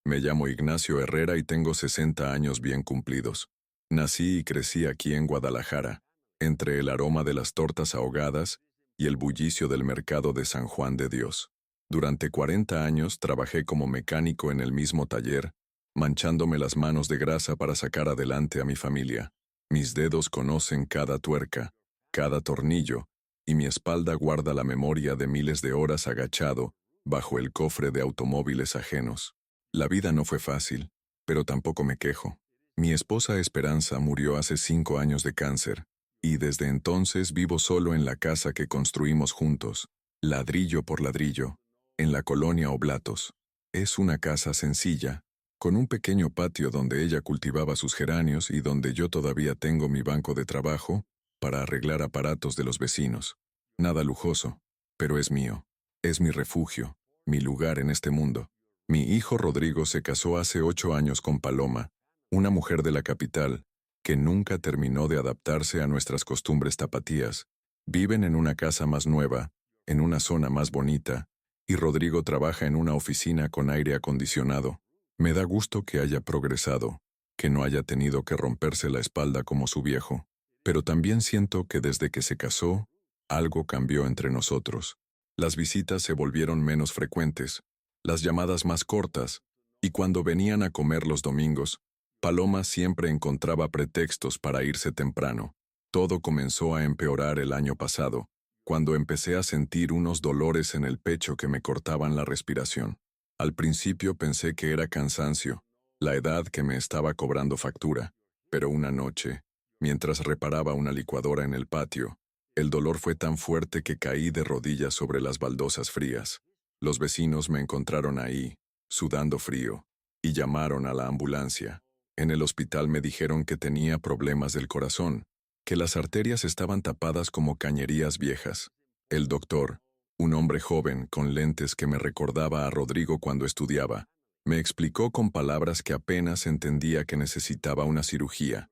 Me llamo Ignacio Herrera y tengo 60 años bien cumplidos. Nací y crecí aquí en Guadalajara, entre el aroma de las tortas ahogadas y el bullicio del mercado de San Juan de Dios. Durante 40 años trabajé como mecánico en el mismo taller, manchándome las manos de grasa para sacar adelante a mi familia. Mis dedos conocen cada tuerca, cada tornillo, y mi espalda guarda la memoria de miles de horas agachado bajo el cofre de automóviles ajenos. La vida no fue fácil, pero tampoco me quejo. Mi esposa Esperanza murió hace 5 años de cáncer, y desde entonces vivo solo en la casa que construimos juntos, ladrillo por ladrillo, en la colonia Oblatos. Es una casa sencilla, con un pequeño patio donde ella cultivaba sus geranios y donde yo todavía tengo mi banco de trabajo para arreglar aparatos de los vecinos. Nada lujoso, pero es mío. Es mi refugio, mi lugar en este mundo. Mi hijo Rodrigo se casó hace 8 años con Paloma, una mujer de la capital, que nunca terminó de adaptarse a nuestras costumbres tapatías. Viven en una casa más nueva, en una zona más bonita, y Rodrigo trabaja en una oficina con aire acondicionado. Me da gusto que haya progresado, que no haya tenido que romperse la espalda como su viejo, pero también siento que desde que se casó, algo cambió entre nosotros. Las visitas se volvieron menos frecuentes, las llamadas más cortas, y cuando venían a comer los domingos, Paloma siempre encontraba pretextos para irse temprano. Todo comenzó a empeorar el año pasado, cuando empecé a sentir unos dolores en el pecho que me cortaban la respiración. Al principio pensé que era cansancio, la edad que me estaba cobrando factura, pero una noche, mientras reparaba una licuadora en el patio, el dolor fue tan fuerte que caí de rodillas sobre las baldosas frías. Los vecinos me encontraron ahí, sudando frío, y llamaron a la ambulancia. En el hospital me dijeron que tenía problemas del corazón, que las arterias estaban tapadas como cañerías viejas. El doctor, un hombre joven con lentes que me recordaba a Rodrigo cuando estudiaba, me explicó con palabras que apenas entendía que necesitaba una cirugía.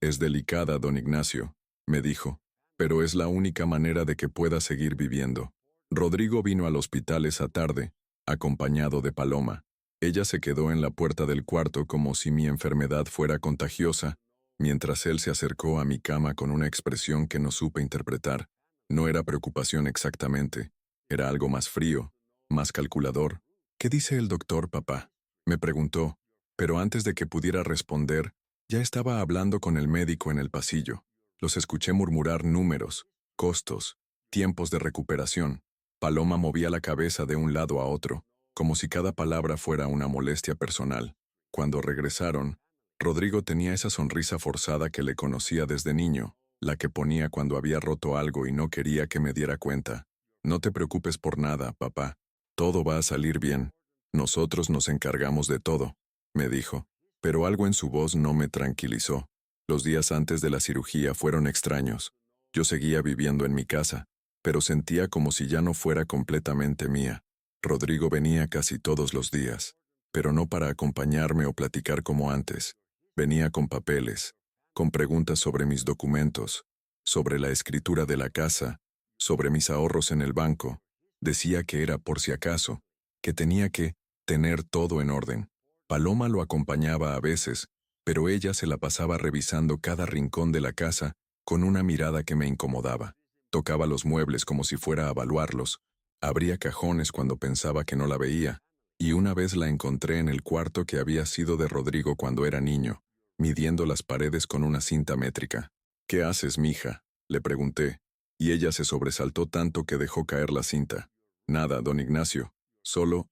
Es delicada, don Ignacio, me dijo, pero es la única manera de que pueda seguir viviendo. Rodrigo vino al hospital esa tarde, acompañado de Paloma. Ella se quedó en la puerta del cuarto como si mi enfermedad fuera contagiosa, mientras él se acercó a mi cama con una expresión que no supe interpretar. No era preocupación exactamente, era algo más frío, más calculador. ¿Qué dice el doctor, papá?, me preguntó, pero antes de que pudiera responder, ya estaba hablando con el médico en el pasillo. Los escuché murmurar números, costos, tiempos de recuperación. Paloma movía la cabeza de un lado a otro, como si cada palabra fuera una molestia personal. Cuando regresaron, Rodrigo tenía esa sonrisa forzada que le conocía desde niño, la que ponía cuando había roto algo y no quería que me diera cuenta. No te preocupes por nada, papá. Todo va a salir bien. Nosotros nos encargamos de todo, me dijo. Pero algo en su voz no me tranquilizó. Los días antes de la cirugía fueron extraños. Yo seguía viviendo en mi casa, pero sentía como si ya no fuera completamente mía. Rodrigo venía casi todos los días, pero no para acompañarme o platicar como antes. Venía con papeles, con preguntas sobre mis documentos, sobre la escritura de la casa, sobre mis ahorros en el banco. Decía que era por si acaso, que tenía que tener todo en orden. Paloma lo acompañaba a veces, pero ella se la pasaba revisando cada rincón de la casa con una mirada que me incomodaba. Tocaba los muebles como si fuera a evaluarlos, abría cajones cuando pensaba que no la veía, y una vez la encontré en el cuarto que había sido de Rodrigo cuando era niño, midiendo las paredes con una cinta métrica. ¿Qué haces, mija?, le pregunté, y ella se sobresaltó tanto que dejó caer la cinta. Nada, don Ignacio, solo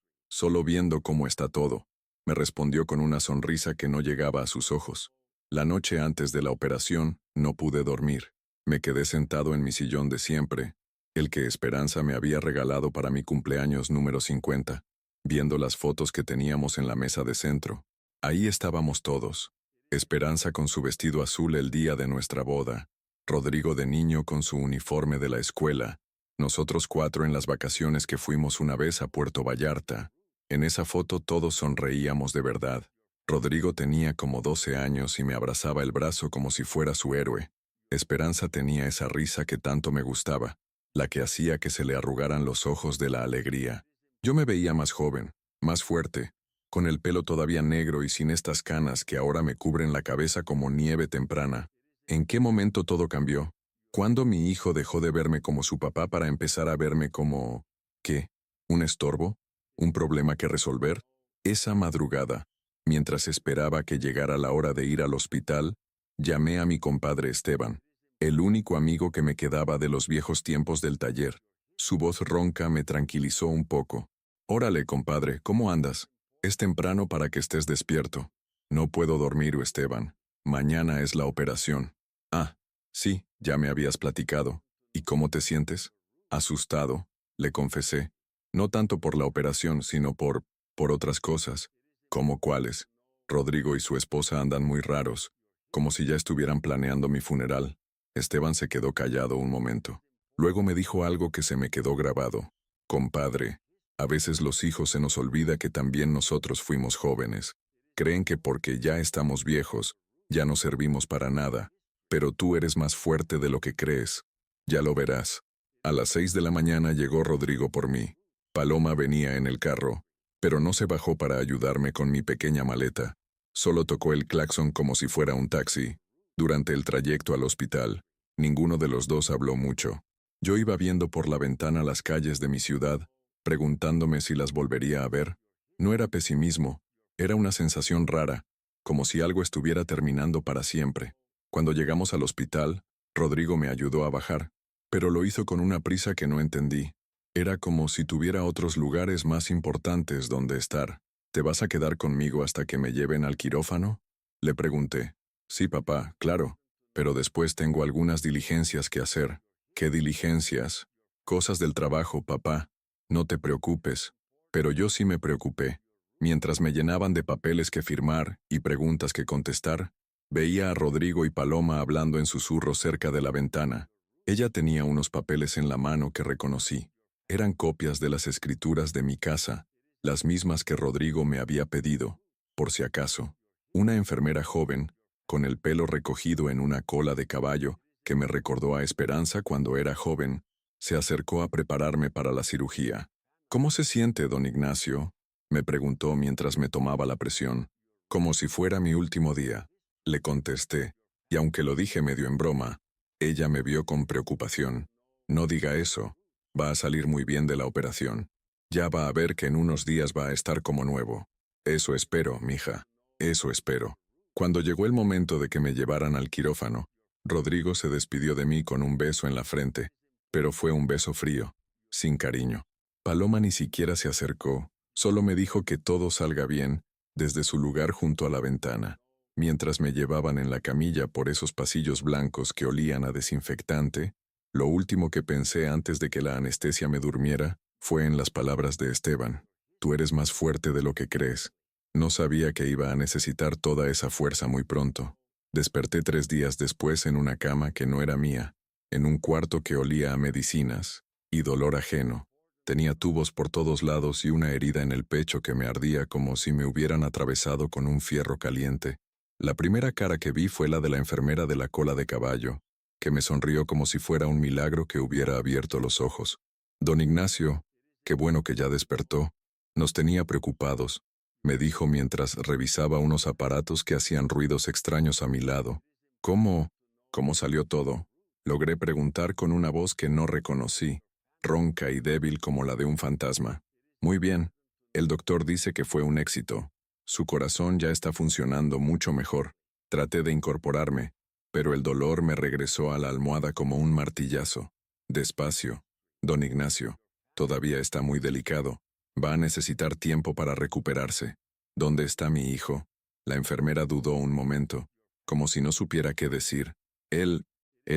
viendo cómo está todo, me respondió con una sonrisa que no llegaba a sus ojos. La noche antes de la operación, no pude dormir. Me quedé sentado en mi sillón de siempre, el que Esperanza me había regalado para mi cumpleaños número 50, viendo las fotos que teníamos en la mesa de centro. Ahí estábamos todos. Esperanza con su vestido azul el día de nuestra boda, Rodrigo de niño con su uniforme de la escuela, nosotros 4 en las vacaciones que fuimos una vez a Puerto Vallarta. En esa foto todos sonreíamos de verdad. Rodrigo tenía como 12 años y me abrazaba el brazo como si fuera su héroe. Esperanza tenía esa risa que tanto me gustaba, la que hacía que se le arrugaran los ojos de la alegría. Yo me veía más joven, más fuerte, con el pelo todavía negro y sin estas canas que ahora me cubren la cabeza como nieve temprana. ¿En qué momento todo cambió? ¿Cuándo mi hijo dejó de verme como su papá para empezar a verme como... ¿qué? ¿Un estorbo? ¿Un problema que resolver? Esa madrugada, mientras esperaba que llegara la hora de ir al hospital, llamé a mi compadre Esteban, el único amigo que me quedaba de los viejos tiempos del taller. Su voz ronca me tranquilizó un poco. «Órale, compadre, ¿cómo andas? Es temprano para que estés despierto. No puedo dormir, Esteban. Mañana es la operación». «Ah, sí, ya me habías platicado. ¿Y cómo te sientes?» «Asustado», le confesé. No tanto por la operación, sino por otras cosas. ¿Cómo cuáles? Rodrigo y su esposa andan muy raros, como si ya estuvieran planeando mi funeral. Esteban se quedó callado un momento. Luego me dijo algo que se me quedó grabado. «Compadre, a veces los hijos se nos olvida que también nosotros fuimos jóvenes. Creen que porque ya estamos viejos, ya no servimos para nada. Pero tú eres más fuerte de lo que crees. Ya lo verás». A las 6 de la mañana llegó Rodrigo por mí. Paloma venía en el carro, pero no se bajó para ayudarme con mi pequeña maleta. Solo tocó el claxon como si fuera un taxi. Durante el trayecto al hospital, ninguno de los dos habló mucho. Yo iba viendo por la ventana las calles de mi ciudad, preguntándome si las volvería a ver. No era pesimismo, era una sensación rara, como si algo estuviera terminando para siempre. Cuando llegamos al hospital, Rodrigo me ayudó a bajar, pero lo hizo con una prisa que no entendí. Era como si tuviera otros lugares más importantes donde estar. «¿Te vas a quedar conmigo hasta que me lleven al quirófano?», le pregunté. «Sí, papá, claro, pero después tengo algunas diligencias que hacer». «¿Qué diligencias?» «Cosas del trabajo, papá. No te preocupes». Pero yo sí me preocupé. Mientras me llenaban de papeles que firmar y preguntas que contestar, veía a Rodrigo y Paloma hablando en susurros cerca de la ventana. Ella tenía unos papeles en la mano que reconocí. Eran copias de las escrituras de mi casa, las mismas que Rodrigo me había pedido, por si acaso. Una enfermera joven, con el pelo recogido en una cola de caballo, que me recordó a Esperanza cuando era joven, se acercó a prepararme para la cirugía. «¿Cómo se siente, don Ignacio?», me preguntó mientras me tomaba la presión. «Como si fuera mi último día», le contesté, y aunque lo dije medio en broma, ella me vio con preocupación. «No diga eso. Va a salir muy bien de la operación. Ya va a ver que en unos días va a estar como nuevo». «Eso espero, mija. Eso espero». Cuando llegó el momento de que me llevaran al quirófano, Rodrigo se despidió de mí con un beso en la frente, pero fue un beso frío, sin cariño. Paloma ni siquiera se acercó, solo me dijo que todo salga bien, desde su lugar junto a la ventana. Mientras me llevaban en la camilla por esos pasillos blancos que olían a desinfectante, lo último que pensé antes de que la anestesia me durmiera fue en las palabras de Esteban. «Tú eres más fuerte de lo que crees». No sabía que iba a necesitar toda esa fuerza muy pronto. Desperté 3 días después en una cama que no era mía, en un cuarto que olía a medicinas y dolor ajeno. Tenía tubos por todos lados y una herida en el pecho que me ardía como si me hubieran atravesado con un fierro caliente. La primera cara que vi fue la de la enfermera de la cola de caballo, que me sonrió como si fuera un milagro que hubiera abierto los ojos. «Don Ignacio, qué bueno que ya despertó. Nos tenía preocupados», me dijo mientras revisaba unos aparatos que hacían ruidos extraños a mi lado. «¿Cómo salió todo?», logré preguntar con una voz que no reconocí, ronca y débil como la de un fantasma. «Muy bien. El doctor dice que fue un éxito. Su corazón ya está funcionando mucho mejor». Traté de incorporarme, pero el dolor me regresó a la almohada como un martillazo. «Despacio, don Ignacio. Todavía está muy delicado. Va a necesitar tiempo para recuperarse. ¿Dónde está mi hijo?». La enfermera dudó un momento, como si no supiera qué decir. Él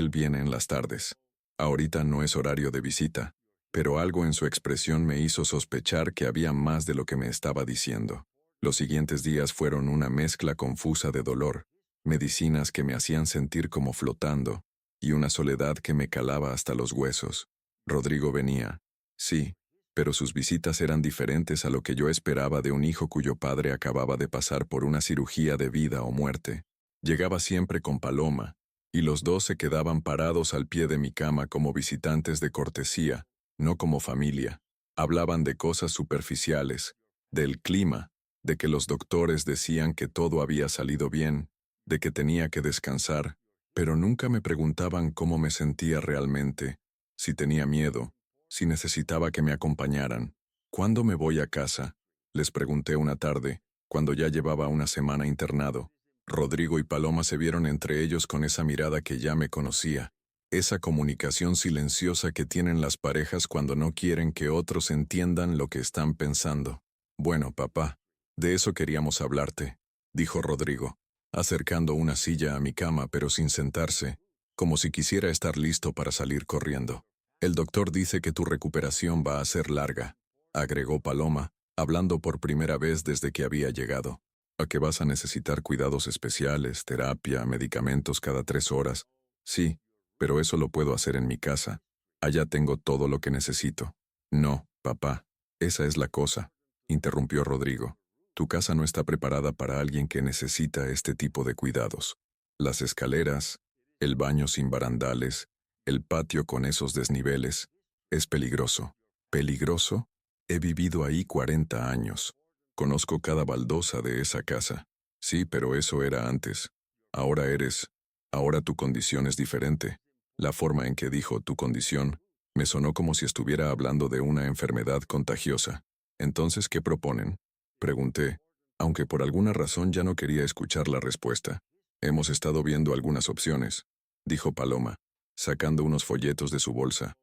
viene en las tardes. Ahorita no es horario de visita, pero algo en su expresión me hizo sospechar que había más de lo que me estaba diciendo. Los siguientes días fueron una mezcla confusa de dolor, medicinas que me hacían sentir como flotando, y una soledad que me calaba hasta los huesos. Rodrigo venía, sí, pero sus visitas eran diferentes a lo que yo esperaba de un hijo cuyo padre acababa de pasar por una cirugía de vida o muerte. Llegaba siempre con Paloma, y los dos se quedaban parados al pie de mi cama como visitantes de cortesía, no como familia. Hablaban de cosas superficiales, del clima, de que los doctores decían que todo había salido bien, de que tenía que descansar, pero nunca me preguntaban cómo me sentía realmente, si tenía miedo, si necesitaba que me acompañaran. ¿Cuándo me voy a casa?, les pregunté una tarde, cuando ya llevaba una semana internado. Rodrigo y Paloma se vieron entre ellos con esa mirada que ya me conocía, esa comunicación silenciosa que tienen las parejas cuando no quieren que otros entiendan lo que están pensando. Bueno, papá, de eso queríamos hablarte, dijo Rodrigo, acercando una silla a mi cama pero sin sentarse, como si quisiera estar listo para salir corriendo. El doctor dice que tu recuperación va a ser larga, agregó Paloma, hablando por primera vez desde que había llegado. A que vas a necesitar cuidados especiales, terapia, medicamentos cada 3 horas. Sí, pero eso lo puedo hacer en mi casa. Allá tengo todo lo que necesito. No, papá, esa es la cosa, interrumpió Rodrigo. Tu casa no está preparada para alguien que necesita este tipo de cuidados. Las escaleras, el baño sin barandales, el patio con esos desniveles, es peligroso. ¿Peligroso? He vivido ahí 40 años. Conozco cada baldosa de esa casa. Sí, pero eso era antes. Ahora tu condición es diferente. La forma en que dijo tu condición me sonó como si estuviera hablando de una enfermedad contagiosa. Entonces, ¿qué proponen?, pregunté, aunque por alguna razón ya no quería escuchar la respuesta. Hemos estado viendo algunas opciones, dijo Paloma, sacando unos folletos de su bolsa.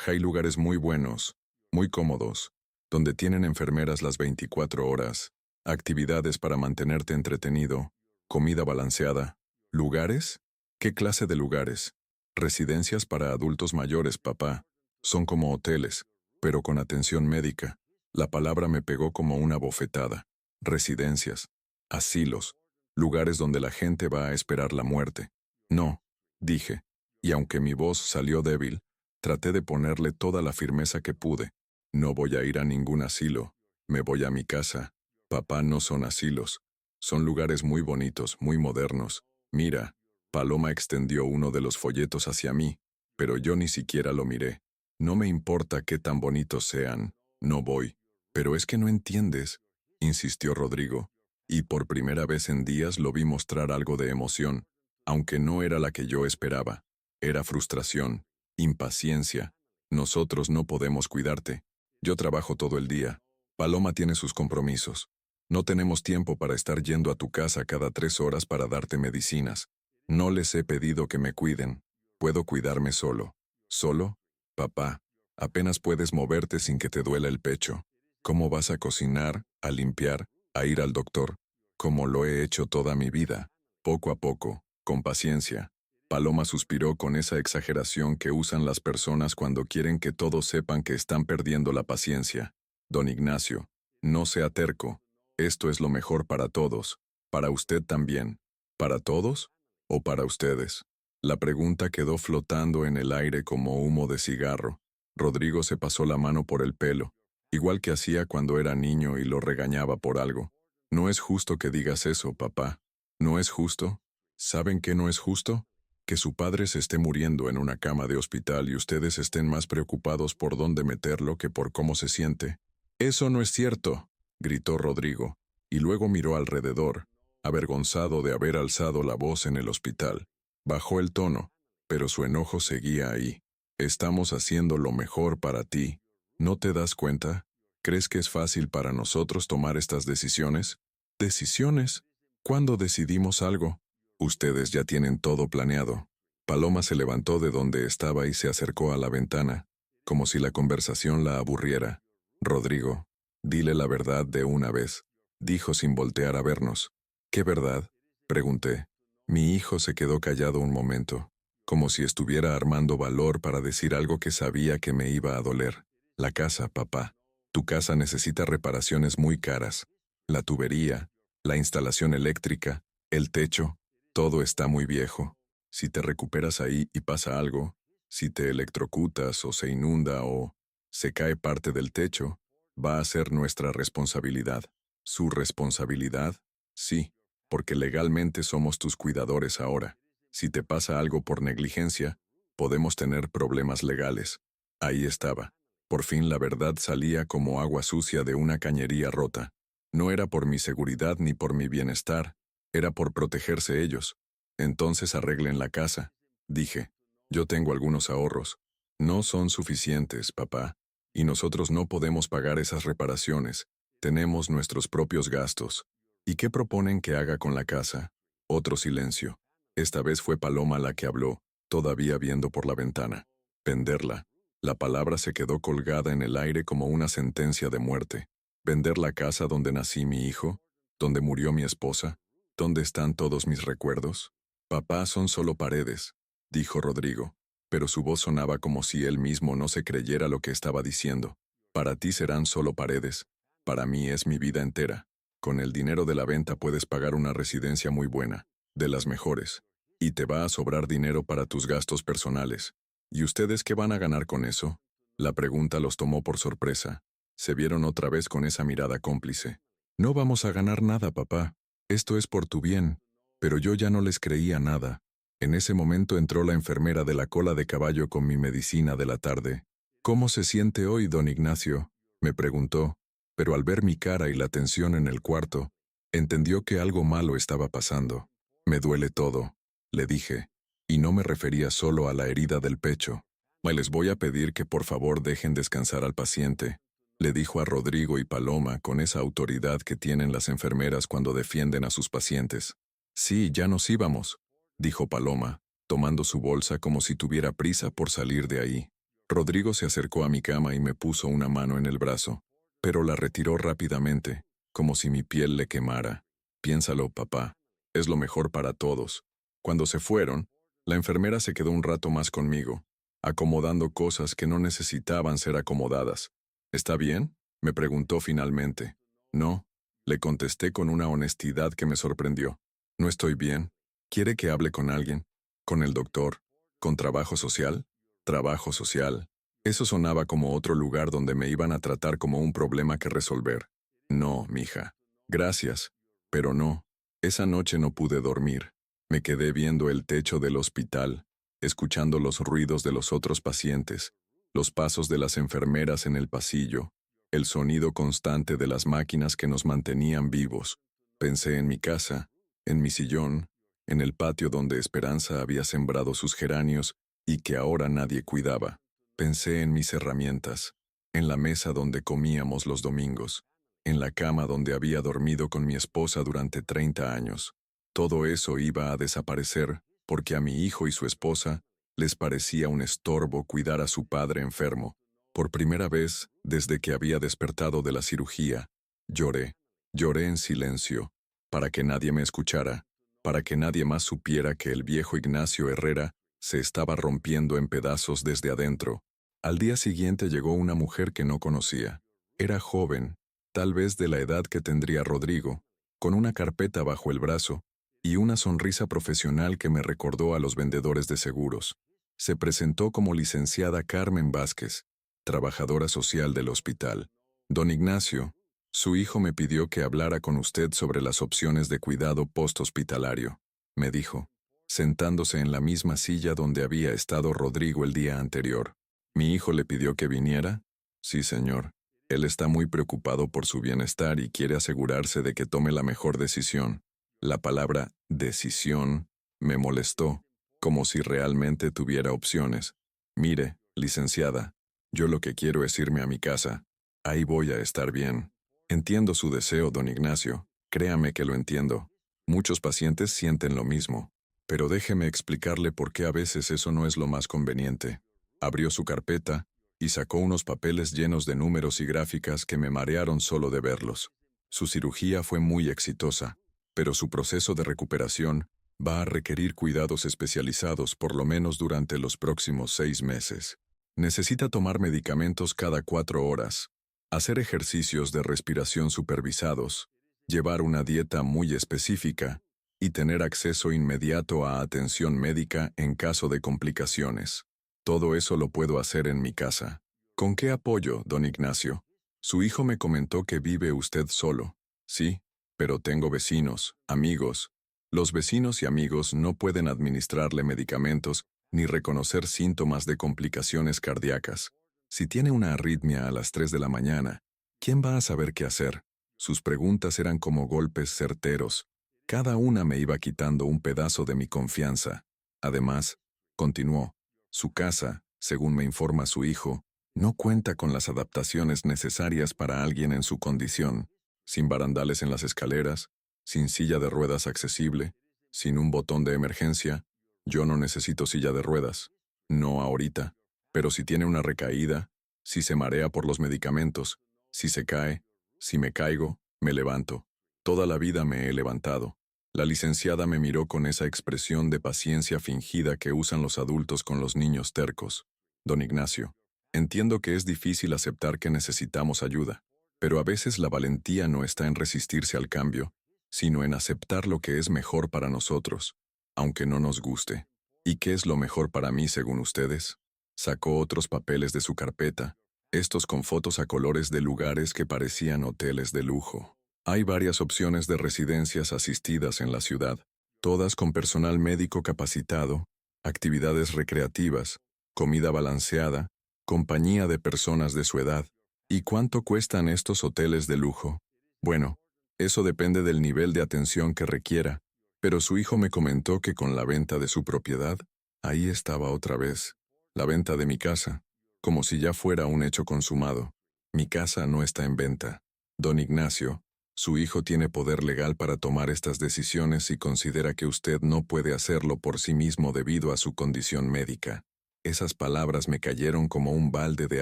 Hay lugares muy buenos, muy cómodos, donde tienen enfermeras las 24 horas, actividades para mantenerte entretenido, comida balanceada. ¿Lugares? ¿Qué clase de lugares? Residencias para adultos mayores, papá. Son como hoteles, pero con atención médica. La palabra me pegó como una bofetada. Residencias, asilos, lugares donde la gente va a esperar la muerte. No, dije, y aunque mi voz salió débil, traté de ponerle toda la firmeza que pude. No voy a ir a ningún asilo, me voy a mi casa. Papá, no son asilos. Son lugares muy bonitos, muy modernos. Mira, Paloma extendió uno de los folletos hacia mí, pero yo ni siquiera lo miré. No me importa qué tan bonitos sean, no voy. Pero es que no entiendes, insistió Rodrigo, y por primera vez en días lo vi mostrar algo de emoción, aunque no era la que yo esperaba. Era frustración, impaciencia. Nosotros no podemos cuidarte. Yo trabajo todo el día. Paloma tiene sus compromisos. No tenemos tiempo para estar yendo a tu casa cada 3 horas para darte medicinas. No les he pedido que me cuiden. Puedo cuidarme solo. ¿Solo? Papá, apenas puedes moverte sin que te duela el pecho. ¿Cómo vas a cocinar, a limpiar, a ir al doctor? Como lo he hecho toda mi vida. Poco a poco, con paciencia. Paloma suspiró con esa exageración que usan las personas cuando quieren que todos sepan que están perdiendo la paciencia. Don Ignacio, no sea terco. Esto es lo mejor para todos. Para usted también. ¿Para todos? ¿O para ustedes? La pregunta quedó flotando en el aire como humo de cigarro. Rodrigo se pasó la mano por el pelo, igual que hacía cuando era niño y lo regañaba por algo. No es justo que digas eso, papá. ¿No es justo? ¿Saben qué no es justo? Que su padre se esté muriendo en una cama de hospital y ustedes estén más preocupados por dónde meterlo que por cómo se siente. Eso no es cierto, gritó Rodrigo, y luego miró alrededor, avergonzado de haber alzado la voz en el hospital. Bajó el tono, pero su enojo seguía ahí. Estamos haciendo lo mejor para ti. ¿No te das cuenta? ¿Crees que es fácil para nosotros tomar estas decisiones? ¿Decisiones? ¿Cuándo decidimos algo? Ustedes ya tienen todo planeado. Paloma se levantó de donde estaba y se acercó a la ventana, como si la conversación la aburriera. Rodrigo, dile la verdad de una vez, dijo sin voltear a vernos. ¿Qué verdad?, pregunté. Mi hijo se quedó callado un momento, como si estuviera armando valor para decir algo que sabía que me iba a doler. La casa, papá. Tu casa necesita reparaciones muy caras. La tubería, la instalación eléctrica, el techo, todo está muy viejo. Si te recuperas ahí y pasa algo, si te electrocutas o se inunda o se cae parte del techo, va a ser nuestra responsabilidad. ¿Su responsabilidad? Sí, porque legalmente somos tus cuidadores ahora. Si te pasa algo por negligencia, podemos tener problemas legales. Ahí estaba. Por fin la verdad salía como agua sucia de una cañería rota. No era por mi seguridad ni por mi bienestar, era por protegerse ellos. Entonces arreglen la casa, dije. Yo tengo algunos ahorros. No son suficientes, papá, y nosotros no podemos pagar esas reparaciones. Tenemos nuestros propios gastos. ¿Y qué proponen que haga con la casa? Otro silencio. Esta vez fue Paloma la que habló, todavía viendo por la ventana. Venderla. La palabra se quedó colgada en el aire como una sentencia de muerte. ¿Vender la casa donde nací mi hijo? ¿Donde murió mi esposa? ¿Dónde están todos mis recuerdos? Papá, son solo paredes, dijo Rodrigo, pero su voz sonaba como si él mismo no se creyera lo que estaba diciendo. Para ti serán solo paredes. Para mí es mi vida entera. Con el dinero de la venta puedes pagar una residencia muy buena, de las mejores, y te va a sobrar dinero para tus gastos personales. ¿Y ustedes qué van a ganar con eso? La pregunta los tomó por sorpresa. Se vieron otra vez con esa mirada cómplice. No vamos a ganar nada, papá. Esto es por tu bien. Pero yo ya no les creía nada. En ese momento entró la enfermera de la cola de caballo con mi medicina de la tarde. ¿Cómo se siente hoy, don Ignacio?, me preguntó, pero al ver mi cara y la tensión en el cuarto, entendió que algo malo estaba pasando. Me duele todo, le dije, y no me refería solo a la herida del pecho. Les voy a pedir que por favor dejen descansar al paciente, le dijo a Rodrigo y Paloma con esa autoridad que tienen las enfermeras cuando defienden a sus pacientes. Sí, ya nos íbamos, dijo Paloma, tomando su bolsa como si tuviera prisa por salir de ahí. Rodrigo se acercó a mi cama y me puso una mano en el brazo, pero la retiró rápidamente, como si mi piel le quemara. Piénsalo, papá, es lo mejor para todos. Cuando se fueron, la enfermera se quedó un rato más conmigo, acomodando cosas que no necesitaban ser acomodadas. ¿Está bien?, me preguntó finalmente. No, le contesté con una honestidad que me sorprendió. No estoy bien. ¿Quiere que hable con alguien? ¿Con el doctor? ¿Con trabajo social? Trabajo social. Eso sonaba como otro lugar donde me iban a tratar como un problema que resolver. No, mija. Gracias. Pero no. Esa noche no pude dormir. Me quedé viendo el techo del hospital, escuchando los ruidos de los otros pacientes, los pasos de las enfermeras en el pasillo, el sonido constante de las máquinas que nos mantenían vivos. Pensé en mi casa, en mi sillón, en el patio donde Esperanza había sembrado sus geranios y que ahora nadie cuidaba. Pensé en mis herramientas, en la mesa donde comíamos los domingos, en la cama donde había dormido con mi esposa durante 30 años. Todo eso iba a desaparecer porque a mi hijo y su esposa les parecía un estorbo cuidar a su padre enfermo. Por primera vez, desde que había despertado de la cirugía, lloré en silencio, para que nadie me escuchara, para que nadie más supiera que el viejo Ignacio Herrera se estaba rompiendo en pedazos desde adentro. Al día siguiente llegó una mujer que no conocía. Era joven, tal vez de la edad que tendría Rodrigo, con una carpeta bajo el brazo y una sonrisa profesional que me recordó a los vendedores de seguros. Se presentó como licenciada Carmen Vázquez, trabajadora social del hospital. Don Ignacio, su hijo me pidió que hablara con usted sobre las opciones de cuidado posthospitalario, me dijo, sentándose en la misma silla donde había estado Rodrigo el día anterior. ¿Mi hijo le pidió que viniera? Sí, señor. Él está muy preocupado por su bienestar y quiere asegurarse de que tome la mejor decisión. La palabra decisión me molestó, como si realmente tuviera opciones. Mire, licenciada, yo lo que quiero es irme a mi casa. Ahí voy a estar bien. Entiendo su deseo, don Ignacio. Créame que lo entiendo. Muchos pacientes sienten lo mismo. Pero déjeme explicarle por qué a veces eso no es lo más conveniente. Abrió su carpeta y sacó unos papeles llenos de números y gráficas que me marearon solo de verlos. Su cirugía fue muy exitosa, pero su proceso de recuperación va a requerir cuidados especializados por lo menos durante los próximos 6 meses. Necesita tomar medicamentos cada 4 horas, hacer ejercicios de respiración supervisados, llevar una dieta muy específica y tener acceso inmediato a atención médica en caso de complicaciones. Todo eso lo puedo hacer en mi casa. ¿Con qué apoyo, don Ignacio? Su hijo me comentó que vive usted solo. Sí, pero tengo vecinos, amigos. Los vecinos y amigos no pueden administrarle medicamentos ni reconocer síntomas de complicaciones cardíacas. Si tiene una arritmia a las 3 de la mañana, ¿quién va a saber qué hacer? Sus preguntas eran como golpes certeros. Cada una me iba quitando un pedazo de mi confianza. Además, continuó, su casa, según me informa su hijo, no cuenta con las adaptaciones necesarias para alguien en su condición, sin barandales en las escaleras, sin silla de ruedas accesible, sin un botón de emergencia. Yo no necesito silla de ruedas. No ahorita. Pero si tiene una recaída, si se marea por los medicamentos, si se cae, si me caigo, me levanto. Toda la vida me he levantado. La licenciada me miró con esa expresión de paciencia fingida que usan los adultos con los niños tercos. Don Ignacio, entiendo que es difícil aceptar que necesitamos ayuda, pero a veces la valentía no está en resistirse al cambio, sino en aceptar lo que es mejor para nosotros, aunque no nos guste. ¿Y qué es lo mejor para mí según ustedes? Sacó otros papeles de su carpeta, estos con fotos a colores de lugares que parecían hoteles de lujo. Hay varias opciones de residencias asistidas en la ciudad, todas con personal médico capacitado, actividades recreativas, comida balanceada, compañía de personas de su edad. ¿Y cuánto cuestan estos hoteles de lujo? Bueno, eso depende del nivel de atención que requiera, pero su hijo me comentó que con la venta de su propiedad, ahí estaba otra vez, la venta de mi casa, como si ya fuera un hecho consumado. Mi casa no está en venta. Don Ignacio, su hijo tiene poder legal para tomar estas decisiones y considera que usted no puede hacerlo por sí mismo debido a su condición médica. Esas palabras me cayeron como un balde de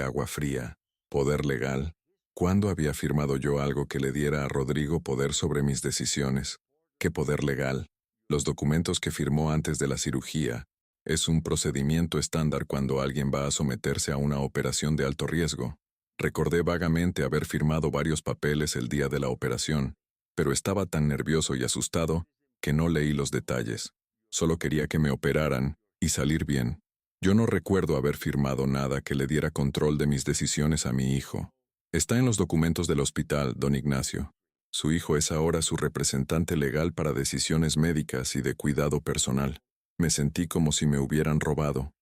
agua fría. ¿Poder legal? ¿Cuándo había firmado yo algo que le diera a Rodrigo poder sobre mis decisiones? ¿Qué poder legal? Los documentos que firmó antes de la cirugía. Es un procedimiento estándar cuando alguien va a someterse a una operación de alto riesgo. Recordé vagamente haber firmado varios papeles el día de la operación, pero estaba tan nervioso y asustado que no leí los detalles. Solo quería que me operaran y salir bien. Yo no recuerdo haber firmado nada que le diera control de mis decisiones a mi hijo. Está en los documentos del hospital, don Ignacio. Su hijo es ahora su representante legal para decisiones médicas y de cuidado personal. Me sentí como si me hubieran robado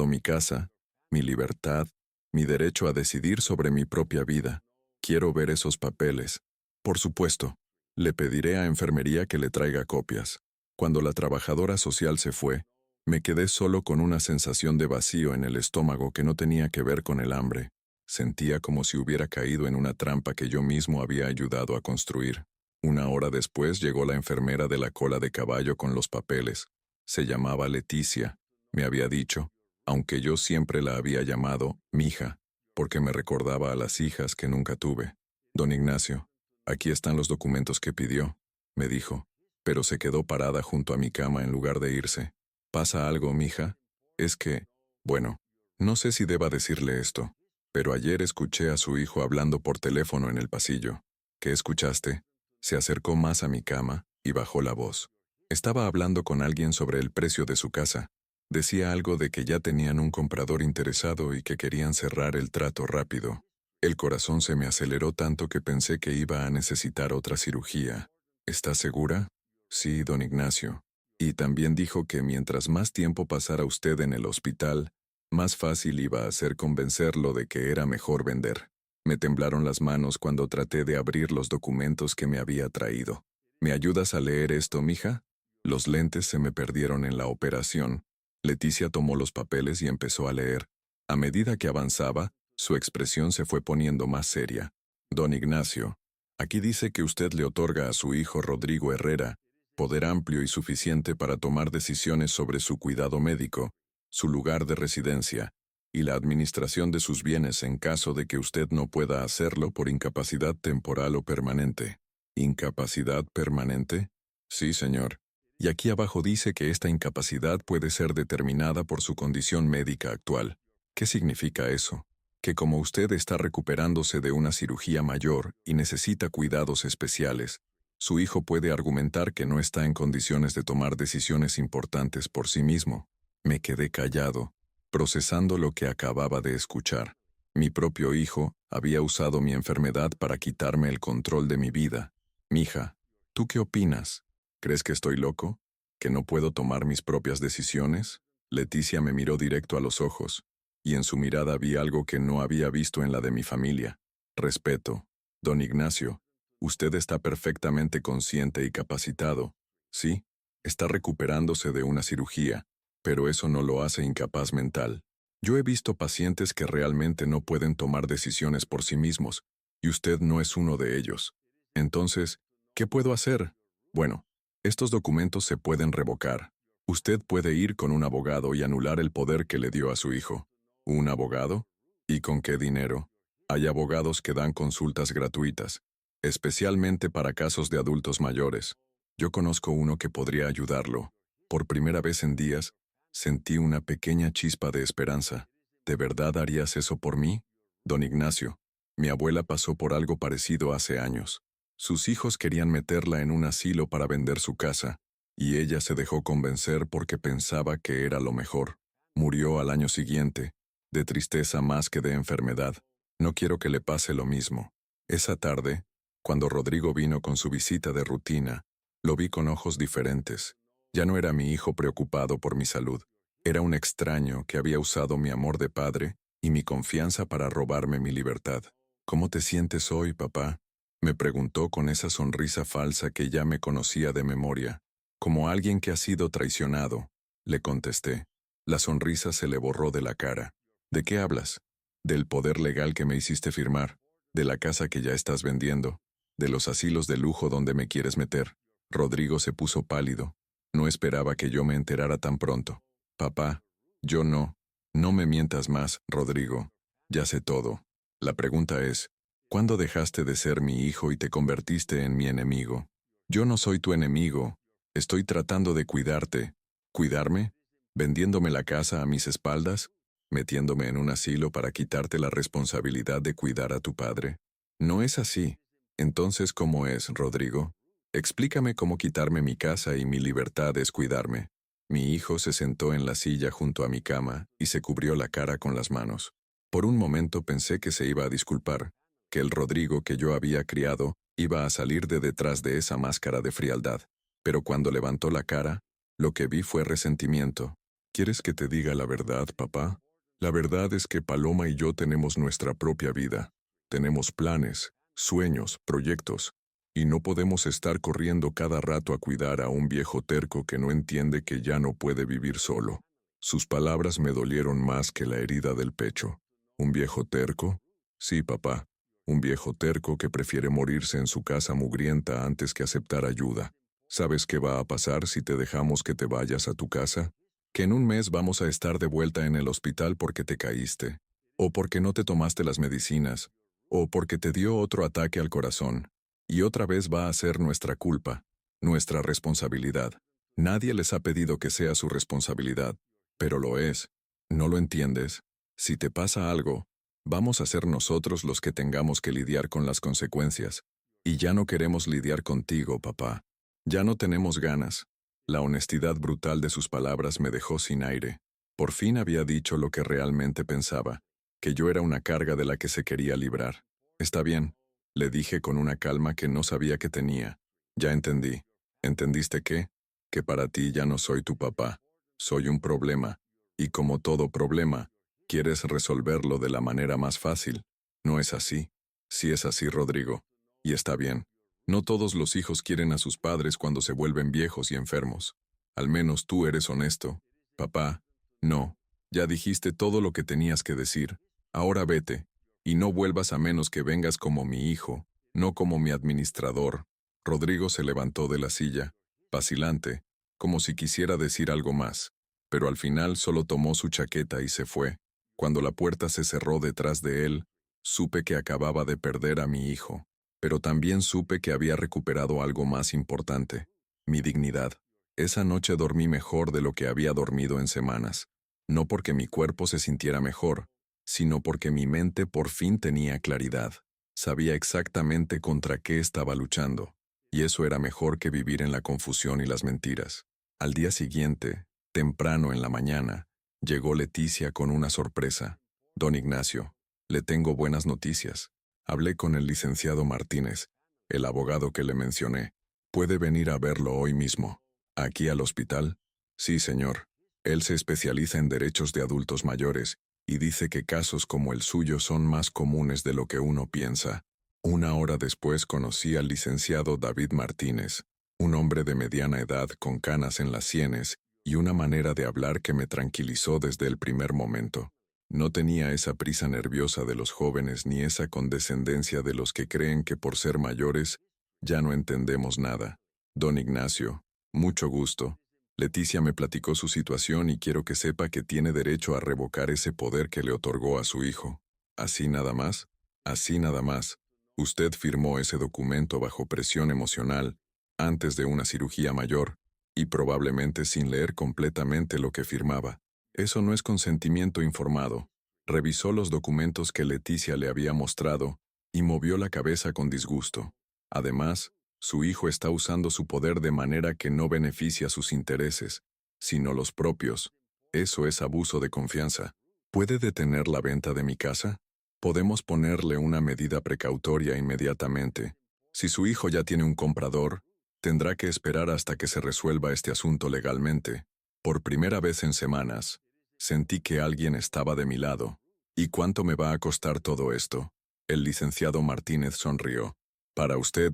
mi casa, mi libertad, mi derecho a decidir sobre mi propia vida. Quiero ver esos papeles. Por supuesto, le pediré a enfermería que le traiga copias. Cuando la trabajadora social se fue, me quedé solo con una sensación de vacío en el estómago que no tenía que ver con el hambre. Sentía como si hubiera caído en una trampa que yo mismo había ayudado a construir. Una hora después llegó la enfermera de la cola de caballo con los papeles. Se llamaba Leticia, me había dicho, aunque yo siempre la había llamado mija, porque me recordaba a las hijas que nunca tuve. Don Ignacio, aquí están los documentos que pidió, me dijo, pero se quedó parada junto a mi cama en lugar de irse. ¿Pasa algo, mija? Es que, bueno, no sé si deba decirle esto, pero ayer escuché a su hijo hablando por teléfono en el pasillo. ¿Qué escuchaste? Se acercó más a mi cama y bajó la voz. Estaba hablando con alguien sobre el precio de su casa. Decía algo de que ya tenían un comprador interesado y que querían cerrar el trato rápido. El corazón se me aceleró tanto que pensé que iba a necesitar otra cirugía. ¿Estás segura? Sí, don Ignacio. Y también dijo que mientras más tiempo pasara usted en el hospital, más fácil iba a ser convencerlo de que era mejor vender. Me temblaron las manos cuando traté de abrir los documentos que me había traído. ¿Me ayudas a leer esto, mija? Los lentes se me perdieron en la operación. Leticia tomó los papeles y empezó a leer. A medida que avanzaba, su expresión se fue poniendo más seria. Don Ignacio, aquí dice que usted le otorga a su hijo Rodrigo Herrera poder amplio y suficiente para tomar decisiones sobre su cuidado médico, su lugar de residencia y la administración de sus bienes en caso de que usted no pueda hacerlo por incapacidad temporal o permanente. ¿Incapacidad permanente? Sí, señor. Y aquí abajo dice que esta incapacidad puede ser determinada por su condición médica actual. ¿Qué significa eso? Que como usted está recuperándose de una cirugía mayor y necesita cuidados especiales, su hijo puede argumentar que no está en condiciones de tomar decisiones importantes por sí mismo. Me quedé callado, procesando lo que acababa de escuchar. Mi propio hijo había usado mi enfermedad para quitarme el control de mi vida. Mija, ¿tú qué opinas? ¿Crees que estoy loco? ¿Que no puedo tomar mis propias decisiones? Leticia me miró directo a los ojos, y en su mirada vi algo que no había visto en la de mi familia. Respeto. Don Ignacio, Usted está perfectamente consciente y capacitado. Sí, está recuperándose de una cirugía, pero eso no lo hace incapaz mental. Yo he visto pacientes que realmente no pueden tomar decisiones por sí mismos, y usted no es uno de ellos. Entonces, ¿qué puedo hacer? Bueno, estos documentos se pueden revocar. Usted puede ir con un abogado y anular el poder que le dio a su hijo. ¿Un abogado? ¿Y con qué dinero? Hay abogados que dan consultas gratuitas, especialmente para casos de adultos mayores. Yo conozco uno que podría ayudarlo. Por primera vez en días, sentí una pequeña chispa de esperanza. ¿De verdad harías eso por mí? Don Ignacio, mi abuela pasó por algo parecido hace años. Sus hijos querían meterla en un asilo para vender su casa, y ella se dejó convencer porque pensaba que era lo mejor. Murió al año siguiente, de tristeza más que de enfermedad. No quiero que le pase lo mismo. Esa tarde, cuando Rodrigo vino con su visita de rutina, lo vi con ojos diferentes. Ya no era mi hijo preocupado por mi salud. Era un extraño que había usado mi amor de padre y mi confianza para robarme mi libertad. ¿Cómo te sientes hoy, papá? Me preguntó con esa sonrisa falsa que ya me conocía de memoria. Como alguien que ha sido traicionado, le contesté. La sonrisa se le borró de la cara. ¿De qué hablas? Del poder legal que me hiciste firmar, de la casa que ya estás vendiendo, de los asilos de lujo donde me quieres meter. Rodrigo se puso pálido. No esperaba que yo me enterara tan pronto. Papá, yo no. No me mientas más, Rodrigo. Ya sé todo. La pregunta es, ¿cuándo dejaste de ser mi hijo y te convertiste en mi enemigo? Yo no soy tu enemigo. Estoy tratando de cuidarte. ¿Cuidarme? ¿Vendiéndome la casa a mis espaldas? ¿Metiéndome en un asilo para quitarte la responsabilidad de cuidar a tu padre? No es así. Entonces, ¿cómo es, Rodrigo? Explícame cómo quitarme mi casa y mi libertad es cuidarme. Mi hijo se sentó en la silla junto a mi cama y se cubrió la cara con las manos. Por un momento pensé que se iba a disculpar, que el Rodrigo que yo había criado iba a salir de detrás de esa máscara de frialdad. Pero cuando levantó la cara, lo que vi fue resentimiento. ¿Quieres que te diga la verdad, papá? La verdad es que Paloma y yo tenemos nuestra propia vida. Tenemos planes, sueños, proyectos. Y no podemos estar corriendo cada rato a cuidar a un viejo terco que no entiende que ya no puede vivir solo. Sus palabras me dolieron más que la herida del pecho. ¿Un viejo terco? Sí, papá. Un viejo terco que prefiere morirse en su casa mugrienta antes que aceptar ayuda. ¿Sabes qué va a pasar si te dejamos que te vayas a tu casa? Que en un mes vamos a estar de vuelta en el hospital porque te caíste, o porque no te tomaste las medicinas, o porque te dio otro ataque al corazón. Y otra vez va a ser nuestra culpa, nuestra responsabilidad. Nadie les ha pedido que sea su responsabilidad, pero lo es. ¿No lo entiendes? Si te pasa algo, vamos a ser nosotros los que tengamos que lidiar con las consecuencias. Y ya no queremos lidiar contigo, papá. Ya no tenemos ganas. La honestidad brutal de sus palabras me dejó sin aire. Por fin había dicho lo que realmente pensaba, que yo era una carga de la que se quería librar. Está bien, le dije con una calma que no sabía que tenía. Ya entendí. ¿Entendiste qué? Que para ti ya no soy tu papá. Soy un problema. Y como todo problema, quieres resolverlo de la manera más fácil. No es así. Sí es así, Rodrigo. Y está bien. No todos los hijos quieren a sus padres cuando se vuelven viejos y enfermos. Al menos tú eres honesto. Papá, no. Ya dijiste todo lo que tenías que decir. Ahora vete. Y no vuelvas a menos que vengas como mi hijo, no como mi administrador. Rodrigo se levantó de la silla, vacilante, como si quisiera decir algo más, pero al final solo tomó su chaqueta y se fue. Cuando la puerta se cerró detrás de él, supe que acababa de perder a mi hijo, pero también supe que había recuperado algo más importante, mi dignidad. Esa noche dormí mejor de lo que había dormido en semanas, no porque mi cuerpo se sintiera mejor, sino porque mi mente por fin tenía claridad. Sabía exactamente contra qué estaba luchando, y eso era mejor que vivir en la confusión y las mentiras. Al día siguiente, temprano en la mañana, llegó Leticia con una sorpresa. Don Ignacio, le tengo buenas noticias. Hablé con el licenciado Martínez, el abogado que le mencioné. ¿Puede venir a verlo hoy mismo? ¿Aquí al hospital? Sí, señor. Él se especializa en derechos de adultos mayores y dice que casos como el suyo son más comunes de lo que uno piensa. Una hora después conocí al licenciado David Martínez, un hombre de mediana edad con canas en las sienes y una manera de hablar que me tranquilizó desde el primer momento. No tenía esa prisa nerviosa de los jóvenes ni esa condescendencia de los que creen que por ser mayores ya no entendemos nada. Don Ignacio, mucho gusto. Leticia me platicó su situación y quiero que sepa que tiene derecho a revocar ese poder que le otorgó a su hijo. ¿Así nada más? Así nada más. Usted firmó ese documento bajo presión emocional, antes de una cirugía mayor, y probablemente sin leer completamente lo que firmaba. Eso no es consentimiento informado. Revisó los documentos que Leticia le había mostrado y movió la cabeza con disgusto. Además, su hijo está usando su poder de manera que no beneficia sus intereses, sino los propios. Eso es abuso de confianza. ¿Puede detener la venta de mi casa? Podemos ponerle una medida precautoria inmediatamente. Si su hijo ya tiene un comprador, tendrá que esperar hasta que se resuelva este asunto legalmente. Por primera vez en semanas, sentí que alguien estaba de mi lado. ¿Y cuánto me va a costar todo esto? El licenciado Martínez sonrió. Para usted,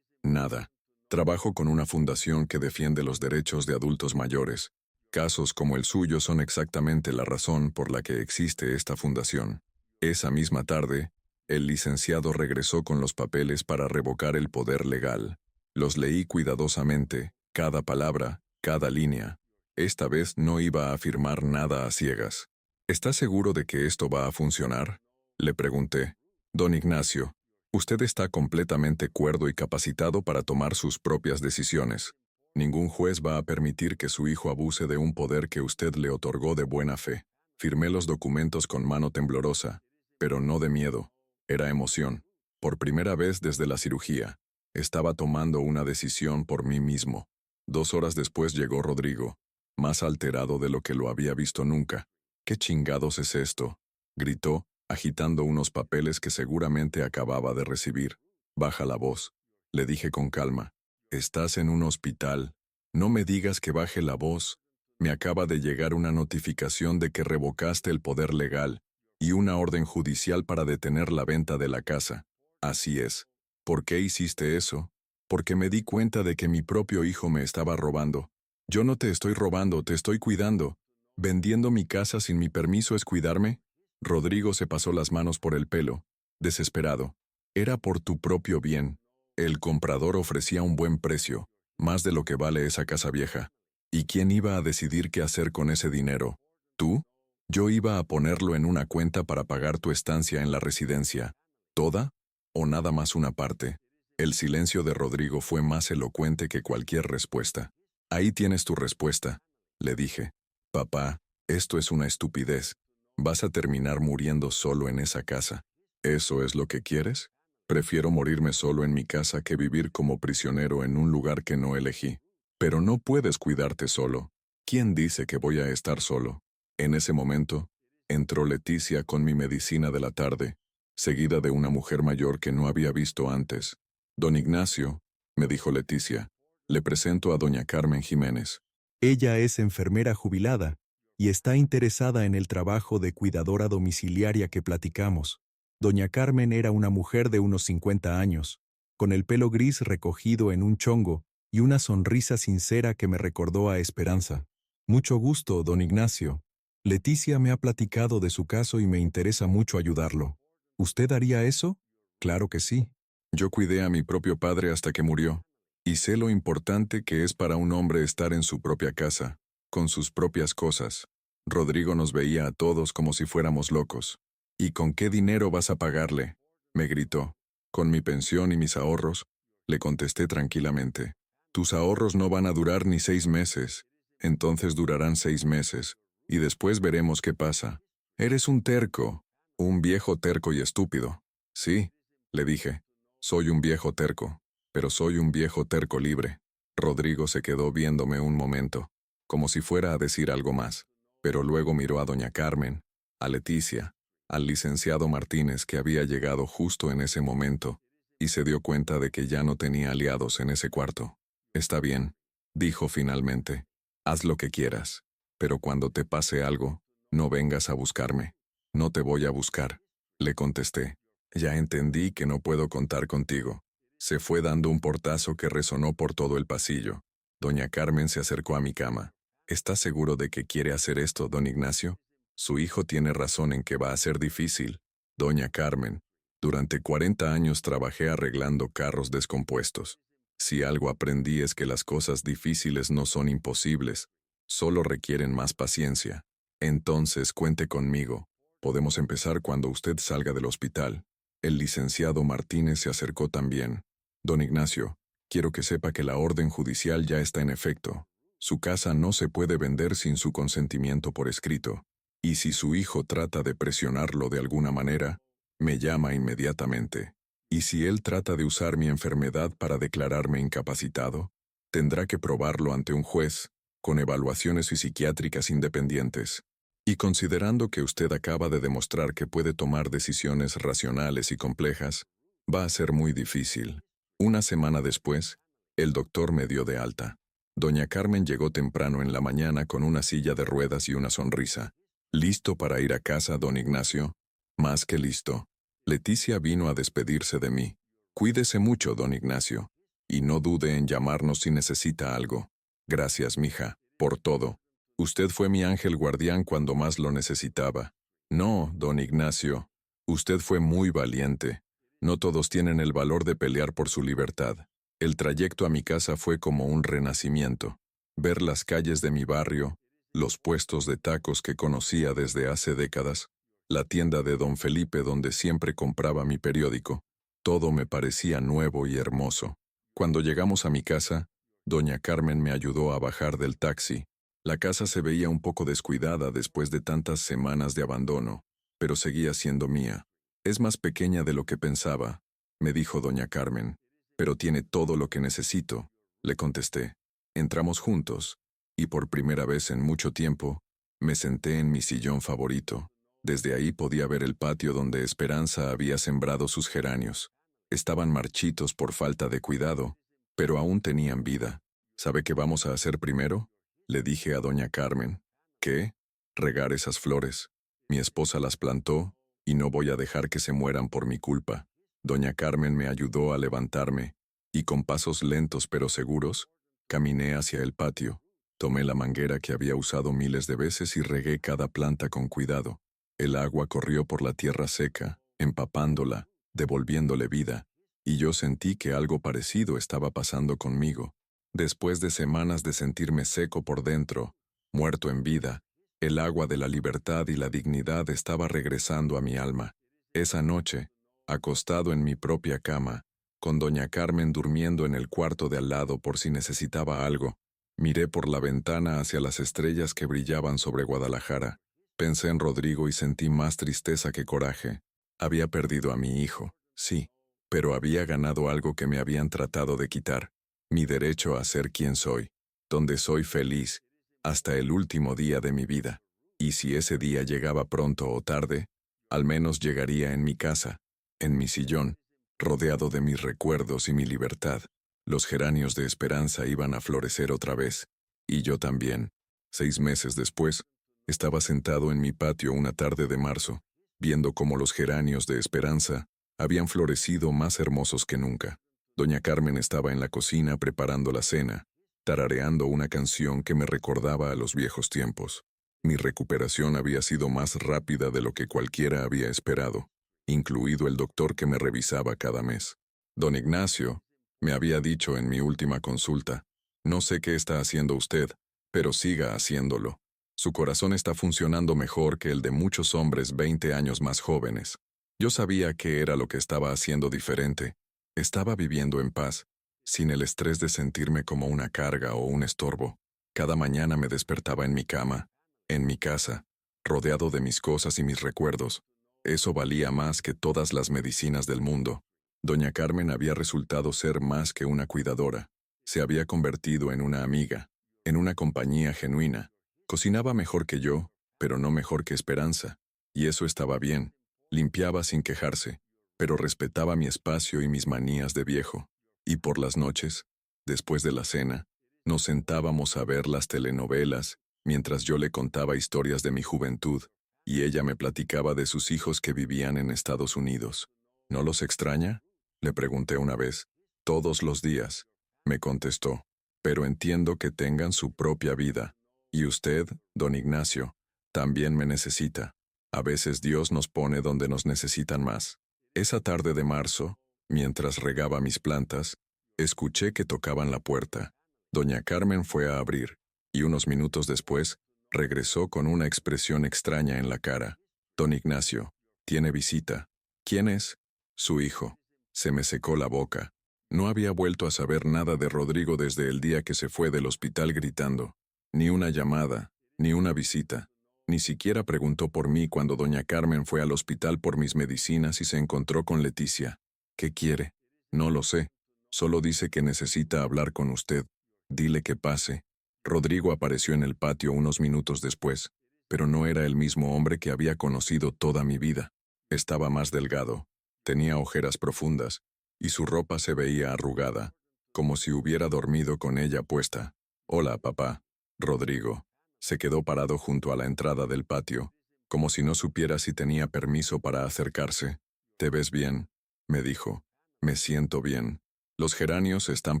nada. Trabajo con una fundación que defiende los derechos de adultos mayores. Casos como el suyo son exactamente la razón por la que existe esta fundación. Esa misma tarde, el licenciado regresó con los papeles para revocar el poder legal. Los leí cuidadosamente, cada palabra, cada línea. Esta vez no iba a firmar nada a ciegas. ¿Está seguro de que esto va a funcionar? Le pregunté. Don Ignacio, usted está completamente cuerdo y capacitado para tomar sus propias decisiones. Ningún juez va a permitir que su hijo abuse de un poder que usted le otorgó de buena fe. Firmé los documentos con mano temblorosa, pero no de miedo. Era emoción. Por primera vez desde la cirugía, estaba tomando una decisión por mí mismo. 2 horas después llegó Rodrigo, más alterado de lo que lo había visto nunca. ¿Qué chingados es esto?, gritó, agitando unos papeles que seguramente acababa de recibir. Baja la voz, le dije con calma. Estás en un hospital. No me digas que baje la voz. Me acaba de llegar una notificación de que revocaste el poder legal y una orden judicial para detener la venta de la casa. Así es. ¿Por qué hiciste eso? Porque me di cuenta de que mi propio hijo me estaba robando. Yo no te estoy robando, te estoy cuidando. ¿Vendiendo mi casa sin mi permiso es cuidarme? Rodrigo se pasó las manos por el pelo, desesperado. Era por tu propio bien. El comprador ofrecía un buen precio, más de lo que vale esa casa vieja. ¿Y quién iba a decidir qué hacer con ese dinero? ¿Tú? Yo iba a ponerlo en una cuenta para pagar tu estancia en la residencia. ¿Toda? ¿O nada más una parte? El silencio de Rodrigo fue más elocuente que cualquier respuesta. Ahí tienes tu respuesta, le dije. Papá, esto es una estupidez. Vas a terminar muriendo solo en esa casa. ¿Eso es lo que quieres? Prefiero morirme solo en mi casa que vivir como prisionero en un lugar que no elegí. Pero no puedes cuidarte solo. ¿Quién dice que voy a estar solo? En ese momento, entró Leticia con mi medicina de la tarde, seguida de una mujer mayor que no había visto antes. Don Ignacio, me dijo Leticia, le presento a doña Carmen Jiménez. Ella es enfermera jubilada y está interesada en el trabajo de cuidadora domiciliaria que platicamos. Doña Carmen era una mujer de unos 50 años, con el pelo gris recogido en un chongo y una sonrisa sincera que me recordó a Esperanza. Mucho gusto, don Ignacio. Leticia me ha platicado de su caso y me interesa mucho ayudarlo. ¿Usted haría eso? Claro que sí. Yo cuidé a mi propio padre hasta que murió, y sé lo importante que es para un hombre estar en su propia casa, con sus propias cosas. Rodrigo nos veía a todos como si fuéramos locos. ¿Y con qué dinero vas a pagarle?, me gritó. Con mi pensión y mis ahorros, le contesté tranquilamente. Tus ahorros no van a durar ni 6 meses, entonces durarán 6 meses, y después veremos qué pasa. Eres un terco, un viejo terco y estúpido. Sí, le dije. Soy un viejo terco, pero soy un viejo terco libre. Rodrigo se quedó viéndome un momento, como si fuera a decir algo más, pero luego miró a doña Carmen, a Leticia, al licenciado Martínez que había llegado justo en ese momento, y se dio cuenta de que ya no tenía aliados en ese cuarto. Está bien, dijo finalmente. Haz lo que quieras, pero cuando te pase algo, no vengas a buscarme. No te voy a buscar, le contesté. Ya entendí que no puedo contar contigo. Se fue dando un portazo que resonó por todo el pasillo. Doña Carmen se acercó a mi cama. ¿Estás seguro de que quiere hacer esto, don Ignacio? Su hijo tiene razón en que va a ser difícil. Doña Carmen, durante 40 años trabajé arreglando carros descompuestos. Si algo aprendí es que las cosas difíciles no son imposibles, solo requieren más paciencia. Entonces cuente conmigo. Podemos empezar cuando usted salga del hospital. El licenciado Martínez se acercó también. Don Ignacio, quiero que sepa que la orden judicial ya está en efecto. Su casa no se puede vender sin su consentimiento por escrito. Y si su hijo trata de presionarlo de alguna manera, me llama inmediatamente. Y si él trata de usar mi enfermedad para declararme incapacitado, tendrá que probarlo ante un juez, con evaluaciones psiquiátricas independientes. Y considerando que usted acaba de demostrar que puede tomar decisiones racionales y complejas, va a ser muy difícil. Una semana después, el doctor me dio de alta. Doña Carmen llegó temprano en la mañana con una silla de ruedas y una sonrisa. ¿Listo para ir a casa, don Ignacio? Más que listo. Leticia vino a despedirse de mí. Cuídese mucho, don Ignacio. Y no dude en llamarnos si necesita algo. Gracias, mija, por todo. Usted fue mi ángel guardián cuando más lo necesitaba. No, don Ignacio. Usted fue muy valiente. No todos tienen el valor de pelear por su libertad. El trayecto a mi casa fue como un renacimiento. Ver las calles de mi barrio, los puestos de tacos que conocía desde hace décadas, la tienda de don Felipe donde siempre compraba mi periódico, todo me parecía nuevo y hermoso. Cuando llegamos a mi casa, doña Carmen me ayudó a bajar del taxi. La casa se veía un poco descuidada después de tantas semanas de abandono, pero seguía siendo mía. Es más pequeña de lo que pensaba, me dijo doña Carmen, pero tiene todo lo que necesito, le contesté. Entramos juntos, y por primera vez en mucho tiempo, me senté en mi sillón favorito. Desde ahí podía ver el patio donde Esperanza había sembrado sus geranios. Estaban marchitos por falta de cuidado, pero aún tenían vida. ¿Sabe qué vamos a hacer primero? Le dije a doña Carmen. ¿Qué? Regar esas flores. Mi esposa las plantó, y no voy a dejar que se mueran por mi culpa. Doña Carmen me ayudó a levantarme, y con pasos lentos pero seguros, caminé hacia el patio. Tomé la manguera que había usado miles de veces y regué cada planta con cuidado. El agua corrió por la tierra seca, empapándola, devolviéndole vida, y yo sentí que algo parecido estaba pasando conmigo. Después de semanas de sentirme seco por dentro, muerto en vida, el agua de la libertad y la dignidad estaba regresando a mi alma. Esa noche, acostado en mi propia cama, con doña Carmen durmiendo en el cuarto de al lado por si necesitaba algo, miré por la ventana hacia las estrellas que brillaban sobre Guadalajara. Pensé en Rodrigo y sentí más tristeza que coraje. Había perdido a mi hijo, sí, pero había ganado algo que me habían tratado de quitar, mi derecho a ser quien soy, donde soy feliz, hasta el último día de mi vida. Y si ese día llegaba pronto o tarde, al menos llegaría en mi casa, en mi sillón, rodeado de mis recuerdos y mi libertad. Los geranios de esperanza iban a florecer otra vez, y yo también. 6 meses después, estaba sentado en mi patio una tarde de marzo, viendo cómo los geranios de esperanza habían florecido más hermosos que nunca. Doña Carmen estaba en la cocina preparando la cena, tarareando una canción que me recordaba a los viejos tiempos. Mi recuperación había sido más rápida de lo que cualquiera había esperado, incluido el doctor que me revisaba cada mes. Don Ignacio, me había dicho en mi última consulta, no sé qué está haciendo usted, pero siga haciéndolo. Su corazón está funcionando mejor que el de muchos hombres 20 años más jóvenes. Yo sabía qué era lo que estaba haciendo diferente. Estaba viviendo en paz, sin el estrés de sentirme como una carga o un estorbo. Cada mañana me despertaba en mi cama, en mi casa, rodeado de mis cosas y mis recuerdos. Eso valía más que todas las medicinas del mundo. Doña Carmen había resultado ser más que una cuidadora. Se había convertido en una amiga, en una compañía genuina. Cocinaba mejor que yo, pero no mejor que Esperanza, y eso estaba bien. Limpiaba sin quejarse, pero respetaba mi espacio y mis manías de viejo. Y por las noches, después de la cena, nos sentábamos a ver las telenovelas, mientras yo le contaba historias de mi juventud, y ella me platicaba de sus hijos que vivían en Estados Unidos. ¿No los extraña? Le pregunté una vez. Todos los días, me contestó. Pero entiendo que tengan su propia vida. Y usted, don Ignacio, también me necesita. A veces Dios nos pone donde nos necesitan más. Esa tarde de marzo, mientras regaba mis plantas, escuché que tocaban la puerta. Doña Carmen fue a abrir, y unos minutos después, regresó con una expresión extraña en la cara. Don Ignacio, tiene visita. ¿Quién es? Su hijo. Se me secó la boca. No había vuelto a saber nada de Rodrigo desde el día que se fue del hospital gritando. Ni una llamada, ni una visita. Ni siquiera preguntó por mí cuando doña Carmen fue al hospital por mis medicinas y se encontró con Leticia. ¿Qué quiere? No lo sé. Solo dice que necesita hablar con usted. Dile que pase. Rodrigo apareció en el patio unos minutos después, pero no era el mismo hombre que había conocido toda mi vida. Estaba más delgado, tenía ojeras profundas, y su ropa se veía arrugada, como si hubiera dormido con ella puesta. Hola, papá. Rodrigo. Se quedó parado junto a la entrada del patio, como si no supiera si tenía permiso para acercarse. ¿Te ves bien?, me dijo. Me siento bien. Los geranios están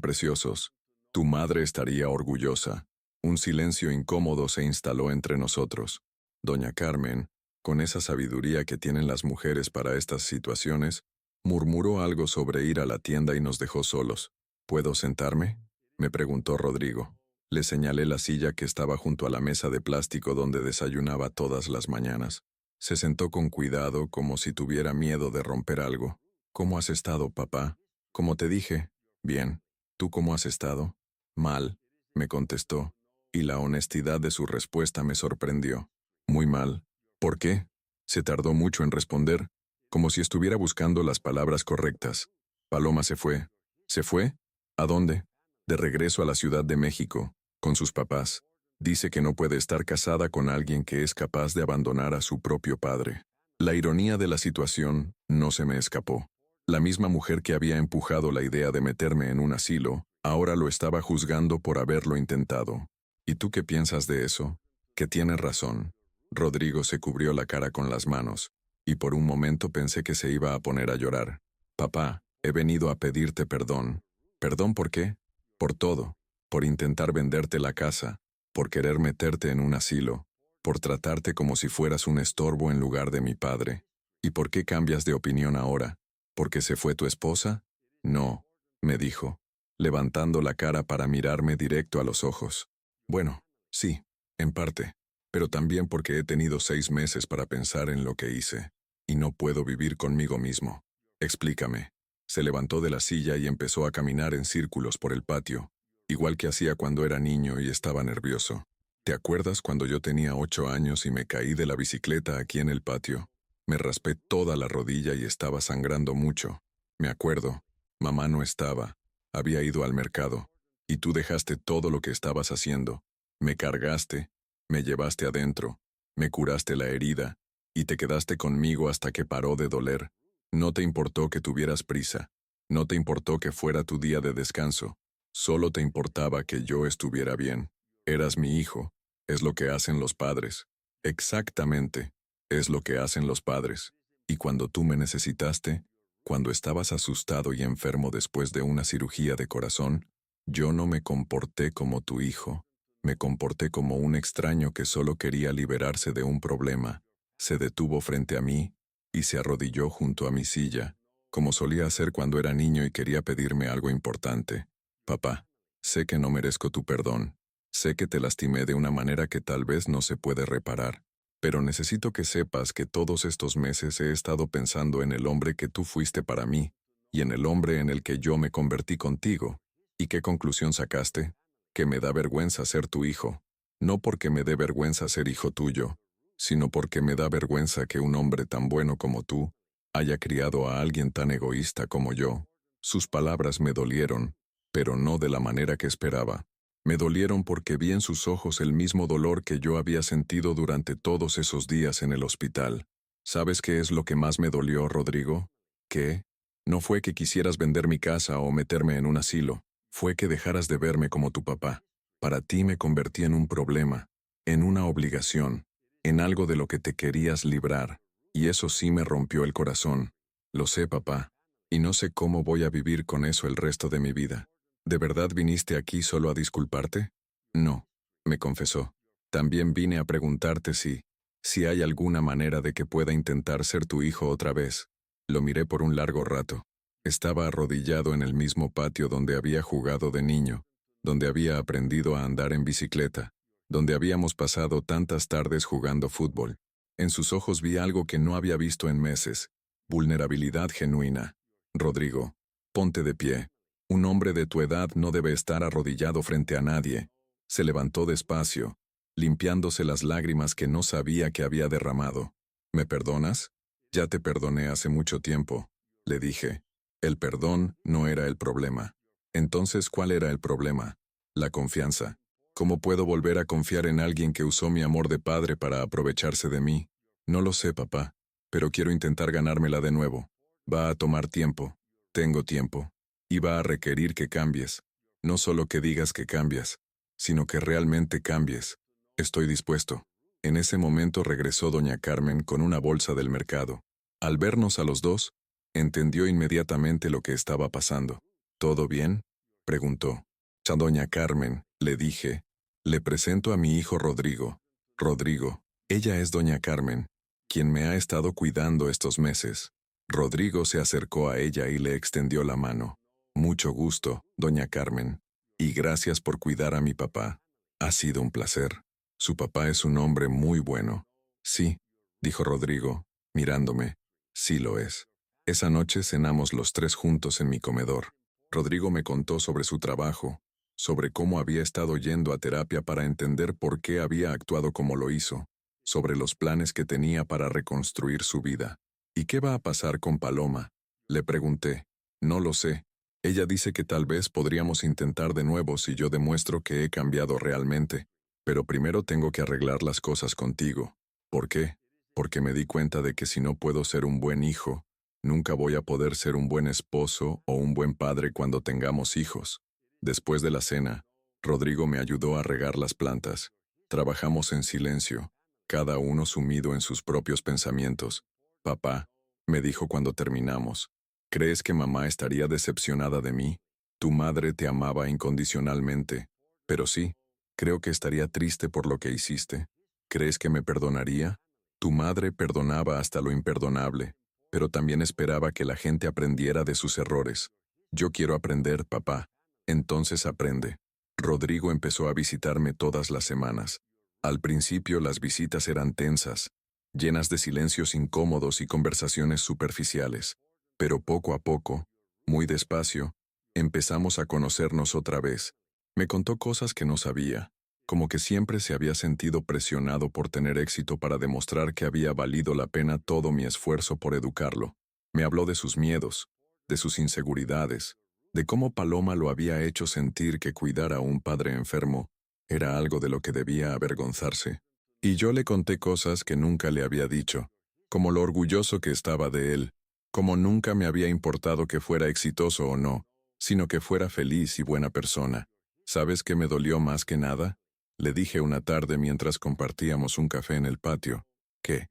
preciosos. Tu madre estaría orgullosa. Un silencio incómodo se instaló entre nosotros. Doña Carmen, con esa sabiduría que tienen las mujeres para estas situaciones, murmuró algo sobre ir a la tienda y nos dejó solos. ¿Puedo sentarme?, me preguntó Rodrigo. Le señalé la silla que estaba junto a la mesa de plástico donde desayunaba todas las mañanas. Se sentó con cuidado, como si tuviera miedo de romper algo. ¿Cómo has estado, papá? Como te dije. Bien. ¿Tú cómo has estado? Mal, me contestó, y la honestidad de su respuesta me sorprendió. Muy mal. ¿Por qué? Se tardó mucho en responder, como si estuviera buscando las palabras correctas. Paloma se fue. ¿Se fue? ¿A dónde? De regreso a la Ciudad de México, con sus papás. Dice que no puede estar casada con alguien que es capaz de abandonar a su propio padre. La ironía de la situación no se me escapó. La misma mujer que había empujado la idea de meterme en un asilo, ahora lo estaba juzgando por haberlo intentado. ¿Y tú qué piensas de eso? Que tienes razón. Rodrigo se cubrió la cara con las manos, y por un momento pensé que se iba a poner a llorar. Papá, he venido a pedirte perdón. ¿Perdón por qué? Por todo. Por intentar venderte la casa, por querer meterte en un asilo, por tratarte como si fueras un estorbo en lugar de mi padre. ¿Y por qué cambias de opinión ahora? ¿Porque se fue tu esposa? No, me dijo, levantando la cara para mirarme directo a los ojos. Bueno, sí, en parte, pero también porque he tenido 6 meses para pensar en lo que hice, y no puedo vivir conmigo mismo. Explícame. Se levantó de la silla y empezó a caminar en círculos por el patio, igual que hacía cuando era niño y estaba nervioso. ¿Te acuerdas cuando yo tenía 8 años y me caí de la bicicleta aquí en el patio? Me raspé toda la rodilla y estaba sangrando mucho. Me acuerdo. Mamá no estaba. Había ido al mercado. Y tú dejaste todo lo que estabas haciendo. Me cargaste, me llevaste adentro, me curaste la herida, y te quedaste conmigo hasta que paró de doler. No te importó que tuvieras prisa. No te importó que fuera tu día de descanso. Solo te importaba que yo estuviera bien. Eras mi hijo. Es lo que hacen los padres. Exactamente. Es lo que hacen los padres. Y cuando tú me necesitaste, cuando estabas asustado y enfermo después de una cirugía de corazón, yo no me comporté como tu hijo. Me comporté como un extraño que solo quería liberarse de un problema. Se detuvo frente a mí y se arrodilló junto a mi silla, como solía hacer cuando era niño y quería pedirme algo importante. Papá, sé que no merezco tu perdón. Sé que te lastimé de una manera que tal vez no se puede reparar. Pero necesito que sepas que todos estos meses he estado pensando en el hombre que tú fuiste para mí, y en el hombre en el que yo me convertí contigo. ¿Y qué conclusión sacaste? Que me da vergüenza ser tu hijo. No porque me dé vergüenza ser hijo tuyo, sino porque me da vergüenza que un hombre tan bueno como tú haya criado a alguien tan egoísta como yo. Sus palabras me dolieron, pero no de la manera que esperaba. Me dolieron porque vi en sus ojos el mismo dolor que yo había sentido durante todos esos días en el hospital. ¿Sabes qué es lo que más me dolió, Rodrigo? ¿Qué? No fue que quisieras vender mi casa o meterme en un asilo. Fue que dejaras de verme como tu papá. Para ti me convertí en un problema, en una obligación, en algo de lo que te querías librar. Y eso sí me rompió el corazón. Lo sé, papá. Y no sé cómo voy a vivir con eso el resto de mi vida. ¿De verdad viniste aquí solo a disculparte? No, me confesó. También vine a preguntarte si hay alguna manera de que pueda intentar ser tu hijo otra vez. Lo miré por un largo rato. Estaba arrodillado en el mismo patio donde había jugado de niño, donde había aprendido a andar en bicicleta, donde habíamos pasado tantas tardes jugando fútbol. En sus ojos vi algo que no había visto en meses: vulnerabilidad genuina. Rodrigo, ponte de pie. Un hombre de tu edad no debe estar arrodillado frente a nadie. Se levantó despacio, limpiándose las lágrimas que no sabía que había derramado. ¿Me perdonas? Ya te perdoné hace mucho tiempo, le dije. El perdón no era el problema. Entonces, ¿cuál era el problema? La confianza. ¿Cómo puedo volver a confiar en alguien que usó mi amor de padre para aprovecharse de mí? No lo sé, papá, pero quiero intentar ganármela de nuevo. Va a tomar tiempo. Tengo tiempo. Y va a requerir que cambies. No solo que digas que cambias, sino que realmente cambies. Estoy dispuesto. En ese momento regresó doña Carmen con una bolsa del mercado. Al vernos a los dos, entendió inmediatamente lo que estaba pasando. ¿Todo bien?, preguntó. Doña Carmen, le dije, le presento a mi hijo Rodrigo. Rodrigo, ella es doña Carmen, quien me ha estado cuidando estos meses. Rodrigo se acercó a ella y le extendió la mano. Mucho gusto, doña Carmen. Y gracias por cuidar a mi papá. Ha sido un placer. Su papá es un hombre muy bueno. Sí, dijo Rodrigo, mirándome. Sí lo es. Esa noche cenamos los tres juntos en mi comedor. Rodrigo me contó sobre su trabajo, sobre cómo había estado yendo a terapia para entender por qué había actuado como lo hizo, sobre los planes que tenía para reconstruir su vida. ¿Y qué va a pasar con Paloma?, le pregunté. No lo sé. Ella dice que tal vez podríamos intentar de nuevo si yo demuestro que he cambiado realmente, pero primero tengo que arreglar las cosas contigo. ¿Por qué? Porque me di cuenta de que si no puedo ser un buen hijo, nunca voy a poder ser un buen esposo o un buen padre cuando tengamos hijos. Después de la cena, Rodrigo me ayudó a regar las plantas. Trabajamos en silencio, cada uno sumido en sus propios pensamientos. Papá, me dijo cuando terminamos, ¿crees que mamá estaría decepcionada de mí? Tu madre te amaba incondicionalmente. Pero sí, creo que estaría triste por lo que hiciste. ¿Crees que me perdonaría? Tu madre perdonaba hasta lo imperdonable, pero también esperaba que la gente aprendiera de sus errores. Yo quiero aprender, papá. Entonces aprende. Rodrigo empezó a visitarme todas las semanas. Al principio las visitas eran tensas, llenas de silencios incómodos y conversaciones superficiales. Pero poco a poco, muy despacio, empezamos a conocernos otra vez. Me contó cosas que no sabía, como que siempre se había sentido presionado por tener éxito para demostrar que había valido la pena todo mi esfuerzo por educarlo. Me habló de sus miedos, de sus inseguridades, de cómo Paloma lo había hecho sentir que cuidar a un padre enfermo era algo de lo que debía avergonzarse. Y yo le conté cosas que nunca le había dicho, como lo orgulloso que estaba de él, como nunca me había importado que fuera exitoso o no, sino que fuera feliz y buena persona. ¿Sabes qué me dolió más que nada? Le dije una tarde mientras compartíamos un café en el patio. Que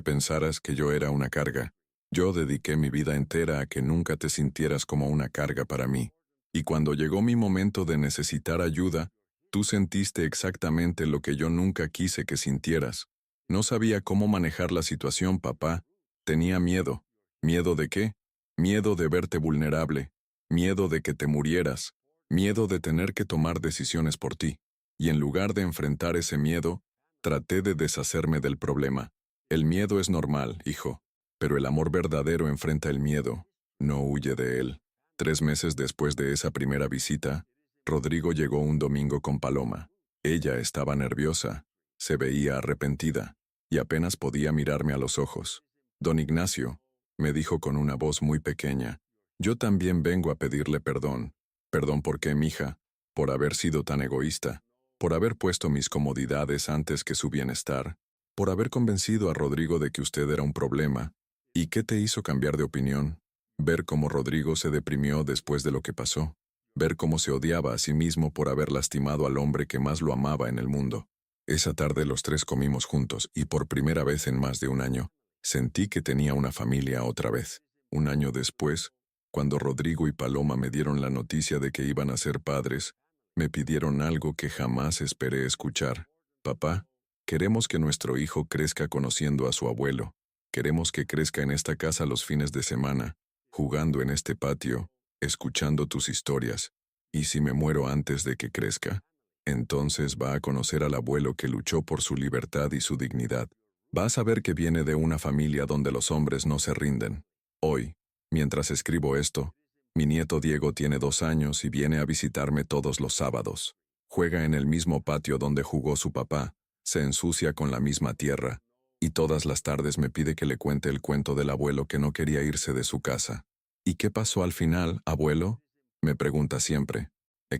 pensaras que yo era una carga. Yo dediqué mi vida entera a que nunca te sintieras como una carga para mí. Y cuando llegó mi momento de necesitar ayuda, tú sentiste exactamente lo que yo nunca quise que sintieras. No sabía cómo manejar la situación, papá. Tenía miedo. ¿Miedo de qué? Miedo de verte vulnerable. Miedo de que te murieras. Miedo de tener que tomar decisiones por ti. Y en lugar de enfrentar ese miedo, traté de deshacerme del problema. El miedo es normal, hijo. Pero el amor verdadero enfrenta el miedo, no huye de él. 3 meses después de esa primera visita, Rodrigo llegó un domingo con Paloma. Ella estaba nerviosa, se veía arrepentida, y apenas podía mirarme a los ojos. Don Ignacio, me dijo con una voz muy pequeña, yo también vengo a pedirle perdón. ¿Perdón por qué, mija? Por haber sido tan egoísta, por haber puesto mis comodidades antes que su bienestar, por haber convencido a Rodrigo de que usted era un problema. ¿Y qué te hizo cambiar de opinión? Ver cómo Rodrigo se deprimió después de lo que pasó. Ver cómo se odiaba a sí mismo por haber lastimado al hombre que más lo amaba en el mundo. Esa tarde los tres comimos juntos y por primera vez en más de un año, sentí que tenía una familia otra vez. Un año después, cuando Rodrigo y Paloma me dieron la noticia de que iban a ser padres, me pidieron algo que jamás esperé escuchar. Papá, queremos que nuestro hijo crezca conociendo a su abuelo. Queremos que crezca en esta casa los fines de semana, jugando en este patio, escuchando tus historias. ¿Y si me muero antes de que crezca? Entonces va a conocer al abuelo que luchó por su libertad y su dignidad. Va a saber que viene de una familia donde los hombres no se rinden. Hoy, mientras escribo esto, mi nieto Diego tiene 2 años y viene a visitarme todos los sábados. Juega en el mismo patio donde jugó su papá, se ensucia con la misma tierra, y todas las tardes me pide que le cuente el cuento del abuelo que no quería irse de su casa. ¿Y qué pasó al final, abuelo? Me pregunta siempre.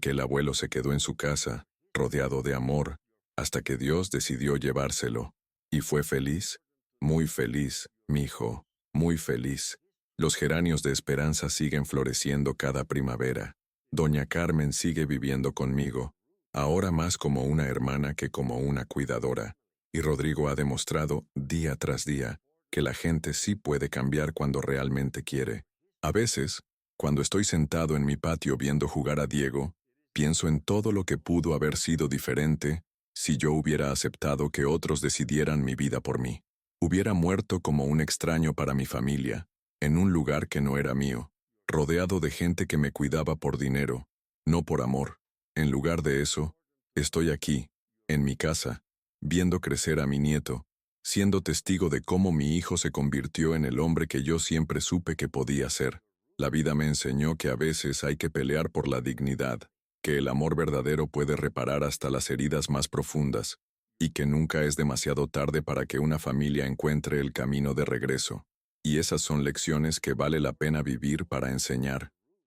Que el abuelo se quedó en su casa, rodeado de amor, hasta que Dios decidió llevárselo. ¿Y fue feliz? Muy feliz, mijo, muy feliz. Los geranios de esperanza siguen floreciendo cada primavera. Doña Carmen sigue viviendo conmigo, ahora más como una hermana que como una cuidadora. Y Rodrigo ha demostrado, día tras día, que la gente sí puede cambiar cuando realmente quiere. A veces, cuando estoy sentado en mi patio viendo jugar a Diego, pienso en todo lo que pudo haber sido diferente si yo hubiera aceptado que otros decidieran mi vida por mí. Hubiera muerto como un extraño para mi familia, en un lugar que no era mío, rodeado de gente que me cuidaba por dinero, no por amor. En lugar de eso, estoy aquí, en mi casa, viendo crecer a mi nieto, siendo testigo de cómo mi hijo se convirtió en el hombre que yo siempre supe que podía ser. La vida me enseñó que a veces hay que pelear por la dignidad, que el amor verdadero puede reparar hasta las heridas más profundas, y que nunca es demasiado tarde para que una familia encuentre el camino de regreso. Y esas son lecciones que vale la pena vivir para enseñar.